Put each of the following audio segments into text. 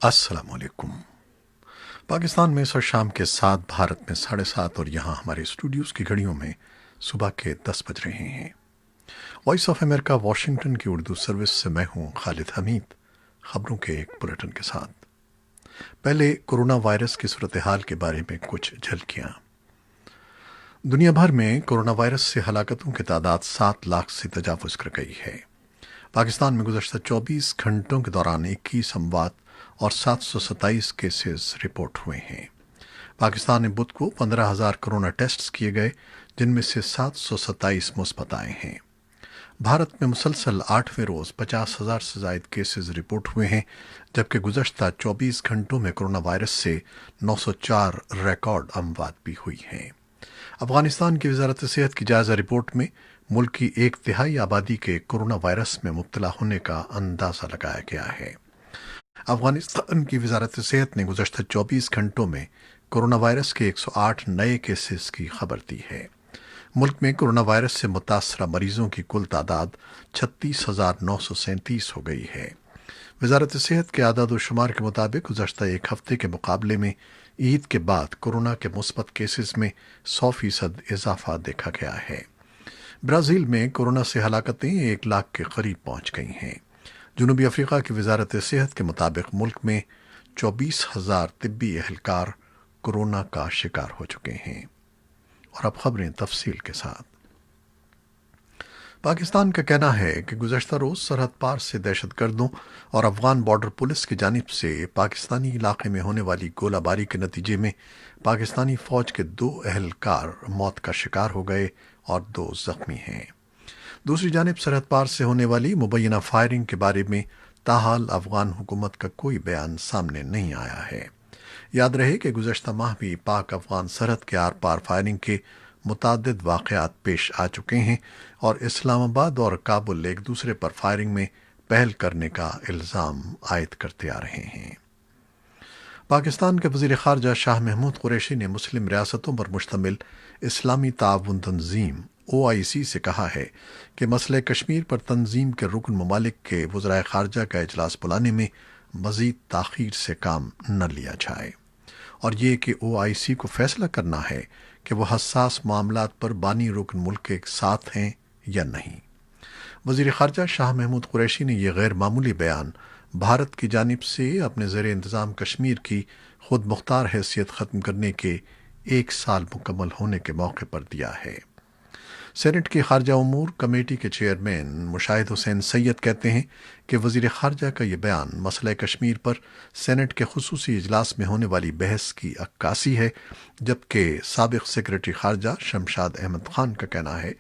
अस्सलाम वालेकुम। पाकिस्तान में सर शाम के 7, भारत में 7:30 और यहाँ हमारे स्टूडियोज़ की घड़ियों में सुबह के 10 बज रहे हैं। वॉइस ऑफ अमेरिका वाशिंगटन की उर्दू सर्विस से मैं हूँ खालिद हमीद, खबरों के एक बुलेटिन के साथ। पहले कोरोना वायरस की सूरत हाल के बारे में कुछ झलकियाँ। दुनिया भर में कोरोना वायरस से हलाकतों की तादाद 7 लाख से तजावुज़ कर गई है। पाकिस्तान में गुज़श्ता 24 घंटों के दौरान 21 अमवात और 727 केसेस रिपोर्ट हुए हैं। पाकिस्तान में बुध को 15,000 कोरोना टेस्ट किए गए, जिनमें से 727 मुस्बत आए हैं। भारत में मुसलसल 8वें रोज़ 50,000 से ज़ायद केसेस रिपोर्ट हुए हैं, जबकि गुज़श्ता 24 घंटों में कोरोना वायरस से 904 रिकॉर्ड अमवात भी हुई हैं। अफगानिस्तान की वजारत सेहत की जायज़ा रिपोर्ट में मुल्क की 1/3 आबादी के कोरोना वायरस में मुब्तला होने का अंदाज़ा लगाया गया है। अफगानिस्तान की वजारत सेहत ने गुज़श्ता 24 घंटों में कोरोना वायरस के 108 नए केसेस की खबर दी है। मुल्क में कोरोना वायरस से मुतासरा मरीजों की कुल तादाद 36,937 हो गई है। वजारत सेहत के आदाद व शुमार के मुताबिक गुज़श्ता एक हफ्ते के मुकाबले में ईद के बाद कोरोना के मुस्बत केसेस में 100% इजाफा देखा गया है। ब्राज़ील में कोरोना से हलाकतें 1 लाख के करीब पहुंच गई हैं। जनूबी अफ्रीका की वजारत सेहत के मुताबिक मुल्क में 24,000 तिब्बी एहलकार कोरोना का शिकार हो चुके हैं। और अब खबरें तफसील के साथ। पाकिस्तान का कहना है कि गुज़श्ता रोज़ सरहद पार से दहशतगर्दों और अफगान बॉर्डर पुलिस की जानिब से पाकिस्तानी इलाके में होने वाली गोलाबारी के नतीजे में पाकिस्तानी फ़ौज के 2 एहलकार मौत का शिकार हो गए और 2 ज़ख्मी हैं। दूसरी जानिब सरहद पार से होने वाली मुबैना फायरिंग के बारे में ताहाल अफगान हुकूमत का कोई बयान सामने नहीं आया है। याद रहे कि गुज़श्ता माह भी पाक अफगान सरहद के आर पार फायरिंग के मुताद्दिद वाक़यात पेश आ चुके हैं और इस्लामाबाद और काबुल एक दूसरे पर फायरिंग में पहल करने का इल्ज़ाम आयद करते आ रहे हैं। पाकिस्तान के वज़ीर ख़ारजा शाह महमूद कुरैशी ने मुस्लिम रियासतों पर मुश्तमिल इस्लामी ताउन तंजीम OIC से कहा है कि मसले कश्मीर पर तंजीम के रुकन ममालिक के वज़राए ख़ारजा का इजलास बुलाने में मज़ीद ताख़ीर से काम न लिया जाए और ये कि OIC को फैसला करना है कि वह हसास मामलात पर बानी रुकन मुल्क के साथ हैं या नहीं। वज़ीर ख़ारजा शाह महमूद कुरैशी ने यह गैर मामूली बयान भारत की जानिब से अपने ज़ेर इंतज़ाम कश्मीर की खुद मुख्तार हैसियत ख़त्म करने के 1 साल मुकम्मल होने के मौके पर दिया है। सेनेट की खारजा उमूर कमेटी के चेयरमैन मुशाहिद हुसैन सैयद कहते हैं कि वज़ीर ख़ारजा का यह बयान मसला कश्मीर पर सेनेट के खुसूसी इजलास में होने वाली बहस की अक्कासी है, जबकि साबिक़ सेक्रेटरी ख़ारजा शमशाद अहमद खान का कहना है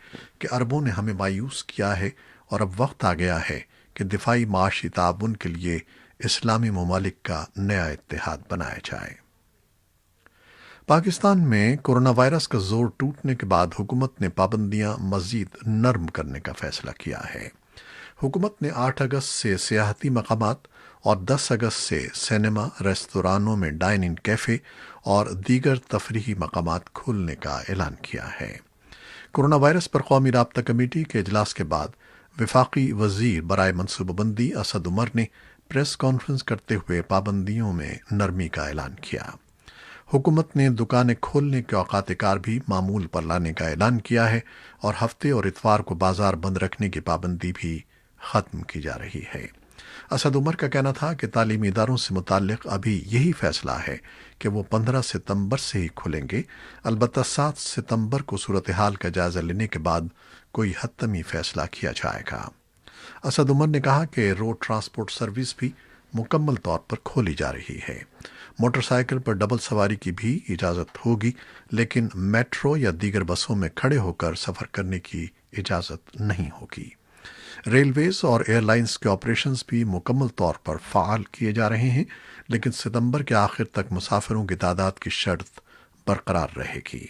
कि अरबों ने हमें मायूस किया है और अब वक्त आ गया है कि दिफाई माशी ताउन के लिए इस्लामी ममालिक का नया इत्तेहाद बनाया जाए। पाकिस्तान में कोरोना वायरस का जोर टूटने के बाद हुकूमत ने पाबंदियां मजीद नरम करने का फैसला किया है। हुकूमत ने 8 अगस्त से सियाहती मकामात और 10 अगस्त से सिनेमा, रेस्तरानों में डाइन इन कैफ़े और दीगर तफरीही मकामात खोलने का ऐलान किया है। कोरोना वायरस पर कौमी राब्ता कमेटी के इजलास के बाद वफाकी वजीर बराए मनसूबाबंदी असद उमर ने प्रेस कॉन्फ्रेंस करते हुए पाबंदियों में नरमी का ऐलान किया। हुकूमत ने दुकानें खोलने के औकात कार भी मामूल पर लाने का ऐलान किया है और हफ्ते और इतवार को बाजार बंद रखने की पाबंदी भी ख़त्म की जा रही है। असद उमर का कहना था कि तालीमी इदारों से मुताल्लिक़ अभी यही फैसला है कि वो 15 सितंबर से ही खुलेंगे, अलबत्ता 7 सितंबर को सूरत हाल का जायज़ा लेने के बाद कोई हतमी फैसला किया जाएगा। असद उमर ने कहा कि रोड ट्रांसपोर्ट सर्विस भी मुकम्मल तौर पर खोली जा रही है। मोटरसाइकिल पर डबल सवारी की भी इजाज़त होगी, लेकिन मेट्रो या दीगर बसों में खड़े होकर सफ़र करने की इजाज़त नहीं होगी। रेलवेज़ और एयरलाइंस के ऑपरेशंस भी मुकम्मल तौर पर फ़ाल किए जा रहे हैं, लेकिन सितंबर के आखिर तक मुसाफिरों की तादाद की शर्त बरकरार रहेगी।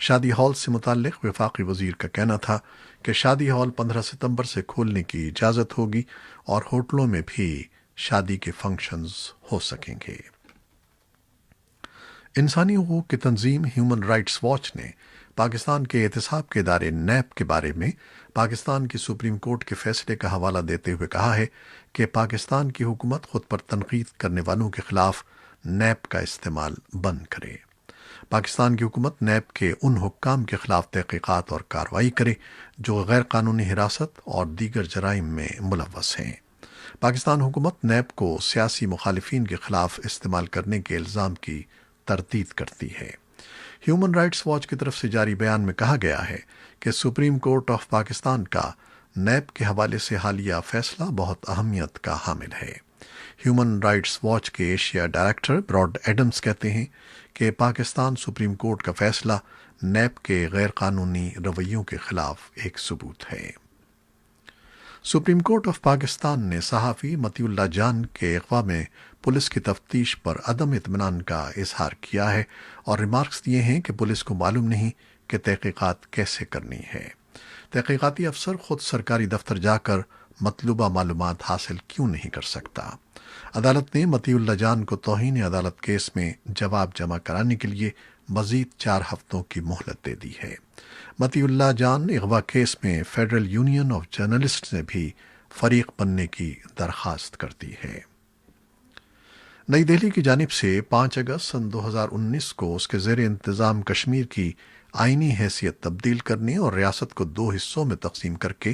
शादी हॉल से मुताल्लिक़ वफाकी वज़ीर का कहना था कि शादी हॉल 15 सितंबर से खोलने की इजाज़त होगी और होटलों में भी शादी के फंक्शंस हो सकेंगे। इंसानी हकूक़ की तंजीम ह्यूमन राइट्स वॉच ने پاکستان کے احتساب کے ادارے نیب کے بارے میں پاکستان کی سپریم کورٹ کے فیصلے کا حوالہ دیتے ہوئے کہا ہے کہ پاکستان کی حکومت خود پر تنقید کرنے والوں کے خلاف نیب کا استعمال بند کرے۔ پاکستان کی حکومت نیب کے ان حکام کے خلاف تحقیقات اور کارروائی کرے جو غیر قانونی حراست اور دیگر جرائم میں ملوث ہیں۔ پاکستان حکومت نیب کو سیاسی مخالفین کے خلاف استعمال کرنے کے الزام کی تردید کرتی ہے۔ ہیومن رائٹس واچ کی طرف سے جاری بیان میں کہا گیا ہے کہ سپریم کورٹ آف پاکستان کا نیب کے حوالے سے حالیہ فیصلہ بہت اہمیت کا حامل ہے۔ ہیومن رائٹس واچ کے ایشیا ڈائریکٹر براڈ ایڈمز کہتے ہیں کہ پاکستان سپریم کورٹ کا فیصلہ نیب کے غیر قانونی رویوں کے خلاف ایک ثبوت ہے۔ سپریم کورٹ آف پاکستان نے صحافی مطیع اللہ جان کے اغوا میں پولیس کی تفتیش پر عدم اطمینان کا اظہار کیا ہے اور ریمارکس دیے ہیں کہ پولیس کو معلوم نہیں کہ تحقیقات کیسے کرنی ہے۔ تحقیقاتی افسر خود سرکاری دفتر جا کر مطلوبہ معلومات حاصل کیوں نہیں کر سکتا؟ عدالت نے مطیع اللہ جان کو توہین عدالت کیس میں جواب جمع کرانے کے لیے مزید 4 ہفتوں کی مہلت دے دی ہے۔ مطیع اللہ جان اغوا کیس میں فیڈرل یونین آف جرنلسٹ نے بھی فریق بننے کی درخواست کرتی ہے۔ نئی دہلی کی جانب سے 5 اگست سن 2019 کو اس کے زیر انتظام کشمیر کی آئینی حیثیت تبدیل کرنے اور ریاست کو 2 حصوں میں تقسیم کر کے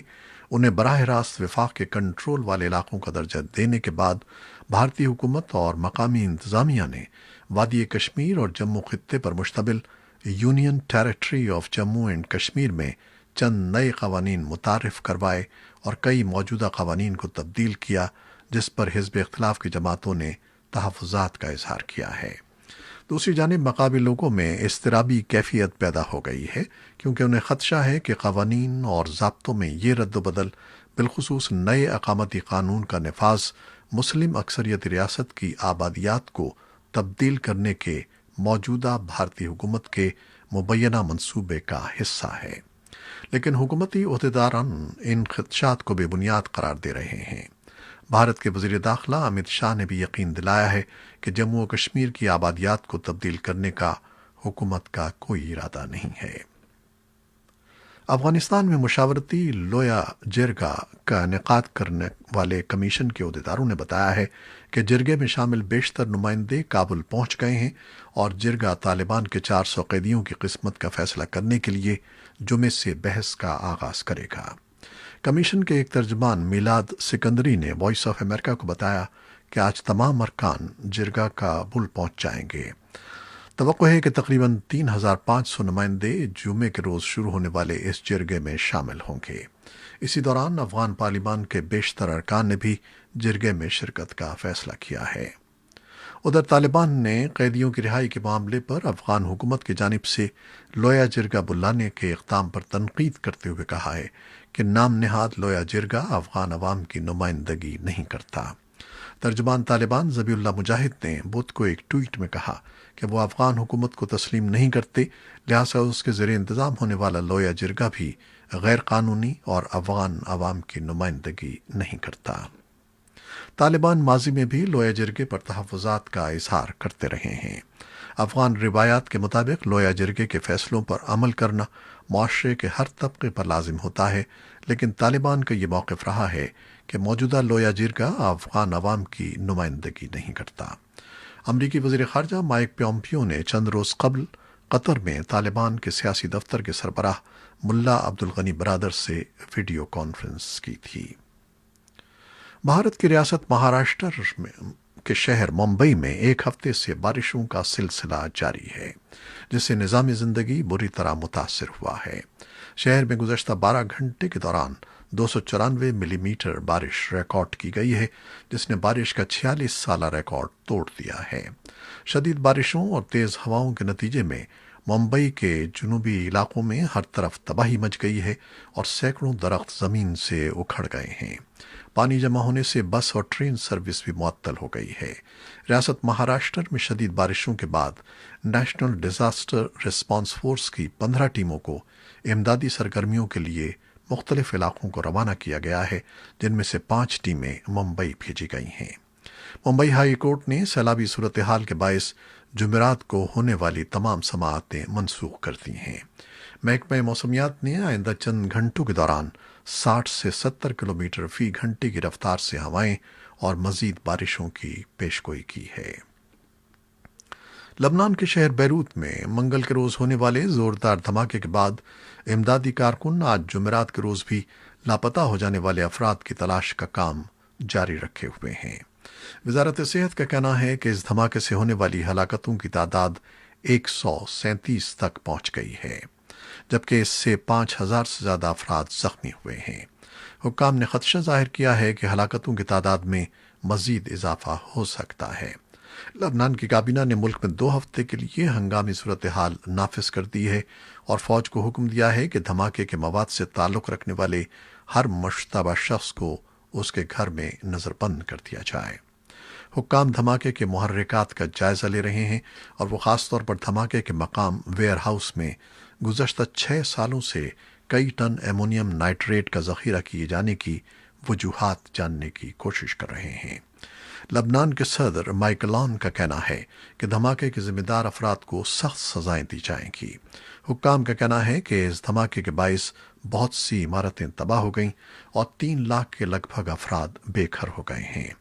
انہیں براہ راست وفاق کے کنٹرول والے علاقوں کا درجہ دینے کے بعد بھارتی حکومت اور مقامی انتظامیہ نے وادی کشمیر اور جموں خطے پر مشتمل union territory of Jammu and Kashmir میں چند نئے قوانین متعارف کروائے اور کئی موجودہ قوانین کو تبدیل کیا، جس پر حزب اختلاف کی جماعتوں نے تحفظات کا اظہار کیا ہے۔ دوسری جانب مقامی لوگوں میں اضطرابی کیفیت پیدا ہو گئی ہے، کیونکہ انہیں خدشہ ہے کہ قوانین اور ضابطوں میں یہ رد و بدل، بالخصوص نئے اقامتی قانون کا نفاذ، مسلم اکثریت ریاست کی آبادیات کو تبدیل کرنے کے موجودہ بھارتی حکومت کے مبینہ منصوبے کا حصہ ہے۔ لیکن حکومتی عہدیداران ان خدشات کو بے بنیاد قرار دے رہے ہیں۔ بھارت کے وزیر داخلہ امت شاہ نے بھی یقین دلایا ہے کہ جموں و کشمیر کی آبادیات کو تبدیل کرنے کا حکومت کا کوئی ارادہ نہیں ہے۔ افغانستان میں مشاورتی لویا جرگا کا انعقاد کرنے والے کمیشن کے عہدیداروں نے بتایا ہے کہ جرگے میں شامل بیشتر نمائندے کابل پہنچ گئے ہیں اور جرگا طالبان کے 400 قیدیوں کی قسمت کا فیصلہ کرنے کے لیے جمعے سے بحث کا آغاز کرے گا۔ کمیشن کے ایک ترجمان میلاد سکندری نے وائس آف امریکہ کو بتایا کہ آج تمام ارکان جرگا کابل پہنچ جائیں گے۔ توقع ہے کہ تقریباً 3500 نمائندے جمعے کے روز شروع ہونے والے اس جرگے میں شامل ہوں گے۔ اسی دوران افغان پارلیمان کے بیشتر ارکان نے بھی جرگے میں شرکت کا فیصلہ کیا ہے۔ ادھر طالبان نے قیدیوں کی رہائی کے معاملے پر افغان حکومت کی جانب سے لویا جرگا بلانے کے اقدام پر تنقید کرتے ہوئے کہا ہے کہ نام نہاد لویا جرگا افغان عوام کی نمائندگی نہیں کرتا۔ ترجمان طالبان ذبیح اللہ مجاہد نے بدھ کو ایک ٹویٹ میں کہا کہ وہ افغان حکومت کو تسلیم نہیں کرتے، لہٰذا اس کے زیر انتظام ہونے والا لویا جرگا بھی غیر قانونی اور افغان عوام کی نمائندگی نہیں کرتا۔ طالبان ماضی میں بھی لویا جرگے پر تحفظات کا اظہار کرتے رہے ہیں۔ افغان روایات کے مطابق لویا جرگے کے فیصلوں پر عمل کرنا معاشرے کے ہر طبقے پر لازم ہوتا ہے، لیکن طالبان کا یہ موقف رہا ہے کہ موجودہ لویا جرگا افغان عوام کی نمائندگی نہیں کرتا۔ امریکی وزیر خارجہ مائک پومپیو نے چند روز قبل قطر میں طالبان کے سیاسی دفتر کے سربراہ ملا عبدالغنی برادر سے ویڈیو کانفرنس کی تھی۔ بھارت کی ریاست مہاراشٹر کے شہر ممبئی میں ایک ہفتے سے بارشوں کا سلسلہ جاری ہے، جس سے نظام زندگی بری طرح متاثر ہوا ہے۔ شہر میں گزشتہ 12 گھنٹے کے دوران 294 ملی میٹر بارش ریکارڈ کی گئی ہے، جس نے بارش کا 46 سالہ ریکارڈ توڑ دیا ہے۔ شدید بارشوں اور تیز ہواؤں کے نتیجے میں ممبئی کے جنوبی علاقوں میں ہر طرف تباہی مچ گئی ہے اور سینکڑوں درخت زمین سے اکھڑ گئے ہیں۔ پانی جمع ہونے سے بس اور ٹرین سروس بھی معطل ہو گئی ہے۔ ریاست مہاراشٹر میں شدید بارشوں کے بعد نیشنل ڈیزاسٹر ریسپانس فورس کی 15 ٹیموں کو امدادی سرگرمیوں کے لیے مختلف علاقوں کو روانہ کیا گیا ہے، جن میں سے 5 ٹیمیں ممبئی بھیجی گئی ہیں۔ ممبئی ہائی کورٹ نے سیلابی صورتحال کے باعث جمعرات کو ہونے والی تمام سماعتیں منسوخ کر دی ہیں۔ महकमा मौसमियात ने आइंदा चंद घंटों के दौरान 60 से 70 किलोमीटर फी घंटे की रफ्तार से हवाएं और मजीद बारिशों की पेशगोई की है। लबनान के शहर बैरूत में मंगल के रोज होने वाले जोरदार धमाके के बाद इमदादी कारकुन आज जुमेरात के रोज भी लापता हो जाने वाले अफराद की तलाश का काम जारी रखे हुए हैं। वजारत सेहत का कहना है कि इस धमाके से होने वाली हलाकतों की तादाद 137 तक पहुंच गई है, जबकि इससे 5000 से ज्यादा अफराद जख्मी हुए हैं। हुक्काम ने खदशा जाहिर किया है कि हलाकतों की तादाद में मजीद इजाफा हो सकता है। लबनान की काबीना ने मुल्क में 2 हफ्ते के लिए हंगामी सूरत हाल नाफिज कर दी है और फौज को हुक्म दिया है कि धमाके के मवाद से ताल्लुक रखने वाले हर मुश्तबा शख्स को उसके घर में नजरबंद कर दिया जाए। हुक्काम धमाके के मुहर्रिकात का जायजा ले रहे हैं और वो खासतौर पर धमाके के मकाम वेयर हाउस में गुज़श्ता 6 सालों से कई टन एमोनियम नाइट्रेट का जखीरा किए जाने की वजूहात जानने की कोशिश कर रहे हैं। लबनान के सदर माइकल ऑन का कहना है कि धमाके के जिम्मेदार अफराद को सख्त सजाएं दी जाएंगी। हुक्काम का कहना है कि इस धमाके के बायस बहुत सी इमारतें तबाह हो गईं और 3 लाख के लगभग अफराद बेघर हो गए हैं।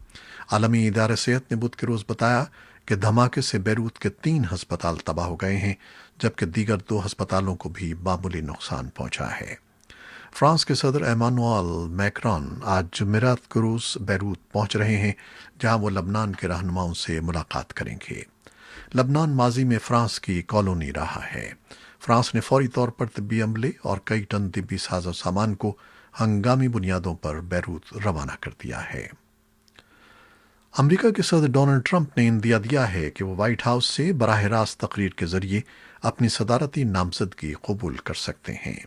आलमी इदारे सेहत ने बुध के रोज बताया कि धमाके से बैरूत के 3 हस्पताल तबाह हो गए हैं, जबकि दीगर 2 हस्पतालों को भी मामूली नुकसान पहुंचा है। फ्रांस के सदर एमानुएल मैक्रॉन आज जुमेरात को रोज बैरूत पहुंच रहे हैं, जहां वो लबनान के रहनुमाओं से मुलाकात करेंगे। लबनान माजी में फ्रांस की कॉलोनी रहा है। फ्रांस ने फौरी तौर पर तिब्बी अमले और कई टन तिब्बी साजो सामान को हंगामी बुनियादों पर बैरूत रवाना कर दिया है। अमेरिका के सदर डोनाल्ड ट्रंप ने इंदिया दिया है कि वो व्हाइट हाउस से बराह रास्त तकरीर के जरिए अपनी सदारती नामजदगी कबूल कर सकते हैं।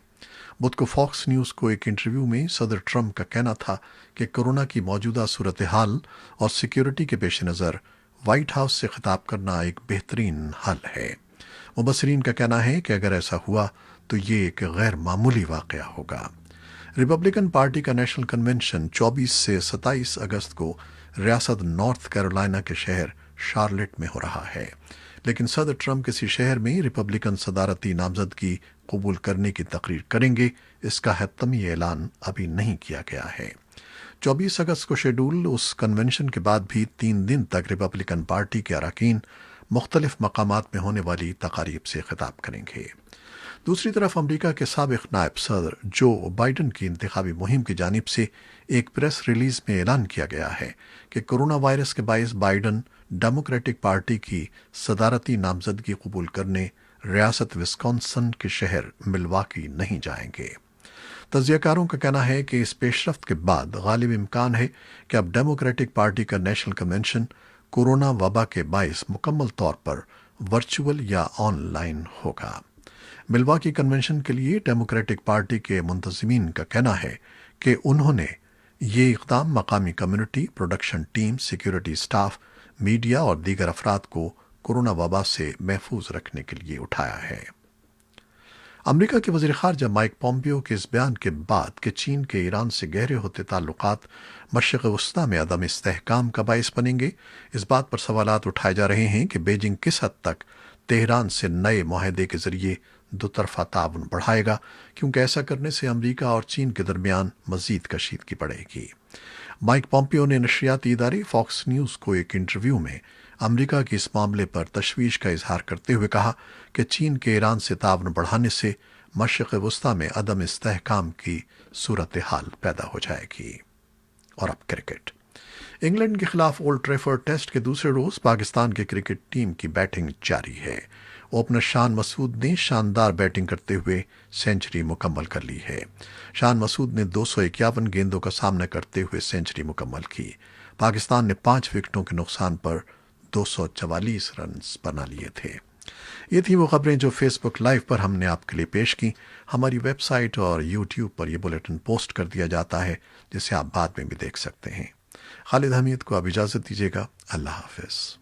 बुध को फॉक्स न्यूज को एक इंटरव्यू में सदर ट्रंप का कहना था कि कोरोना की मौजूदा सूरत हाल और सिक्योरिटी के पेश नज़र व्हाइट हाउस से खिताब करना एक बेहतरीन हल है। मुबसरीन का कहना है कि अगर ऐसा हुआ तो ये एक गैर मामूली वाकया होगा। रिपब्लिकन पार्टी का नेशनल कन्वेंशन 24 से 27 अगस्त को रियासत नॉर्थ कैरोलिना के शहर शार्लेट में हो रहा है, लेकिन सदर ट्रंप किसी शहर में रिपब्लिकन सदारती नामजदगी कबूल करने की तकरीर करेंगे, इसका हतमी ऐलान अभी नहीं किया गया है। 24 अगस्त को शेड्यूल उस कन्वेंशन के बाद भी 3 दिन तक रिपब्लिकन पार्टी के अरकान मुख्तलिफ मकामात में होने वाली तकारीब से खिताब करेंगे। दूसरी तरफ अमरीका के साबिक नायब सदर जो बाइडन की इंतखाबी मुहिम की जानिब से एक प्रेस रिलीज में ऐलान किया गया है कि कोरोना वायरस के बायस बाइडन डेमोक्रेटिक पार्टी की सदारती नामजदगी कबूल करने रियासत विस्कॉन्सन के शहर मिल्वाकी नहीं जाएंगे। तज्जियाकारों का कहना है कि इस पेशरफ्त के बाद गालिब इम्कान है कि अब डेमोक्रेटिक पार्टी का नेशनल कन्वेंशन कोरोना वबा के बायस मुकम्मल तौर पर वर्चुअल या ऑनलाइन होगा। मिल्वाकी कन्वेंशन के लिए डेमोक्रेटिक पार्टी के मुंतजिमीन का कहना है कि उन्होंने ये इक़दाम मकामी community, production team, security staff, media और दीगर अफराद को कोरोना वबा से महफूज रखने के लिए उठाया है। अमेरिका के वज़ीर ख़ारजा माइक पोम्पियो के इस बयान के बाद कि चीन के ईरान से गहरे होते ताल्लुकात मशरिक़ वस्ता में अदम इस्तेहकाम का बायस बनेंगे, इस बात पर सवालात उठाए जा रहे हैं कि बीजिंग किस हद तक तेहरान से नए मुआहदे के जरिए दोतरफा ताउन बढ़ाएगा, क्योंकि ऐसा करने से अमेरिका और चीन के दरमियान मजीद कशीदगी बढ़ेगी। माइक पोम्पियो ने नशरियाती इदारे फॉक्स न्यूज़ को एक इंटरव्यू में अमेरिका के इस मामले पर तशवीश का इजहार करते हुए कहा कि चीन के ईरान से ताउन बढ़ाने से मशरिक़ वस्ता में अदम इस्तेहकाम की सूरत हाल पैदा हो जाएगी। और अब क्रिकेट। इंग्लैंड के खिलाफ ओल्ड ट्रैफर्ड टेस्ट के दूसरे रोज पाकिस्तान की क्रिकेट टीम की बैटिंग जारी है। ओपनर शान मसूद ने शानदार बैटिंग करते हुए सेंचुरी मुकम्मल कर ली है। शान मसूद ने 251 गेंदों का सामना करते हुए सेंचुरी मुकम्मल की। पाकिस्तान ने 5 विकेटों के नुकसान पर 244 रन बना लिए थे। ये थी वो खबरें जो फेसबुक लाइव पर हमने आपके लिए पेश की। हमारी वेबसाइट और यूट्यूब पर यह बुलेटिन पोस्ट कर दिया जाता है, जिसे आप बाद में भी देख सकते हैं। खालिद हमीद को अब इजाज़त दीजिएगा। अल्लाह हाफिज़।